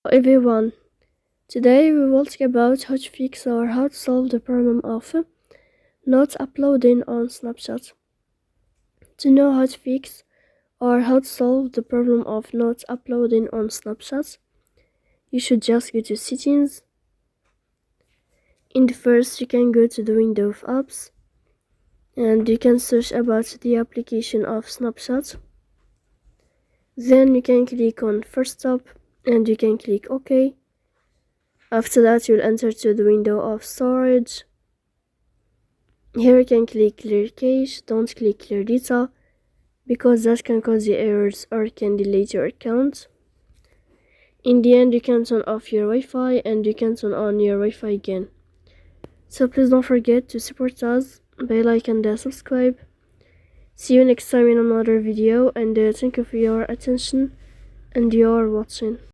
Hello everyone, today we will talk about how to fix or how to solve the problem of not uploading on Snapchat. To know how to fix or how to solve the problem of not uploading on Snapchat, you should just go to settings. In the first, you can go to the window of apps and you can search about the application of Snapchat. Then you can click on first stop and you can click OK. After that, you'll enter to the window of storage. Here you can click clear cache, don't click clear data because that can cause you errors or can delete your account. In the end, you can turn off your Wi-Fi and you can turn on your Wi-Fi again. So please don't forget to support us by like and subscribe. See you next time in another video, and thank you for your attention and your watching.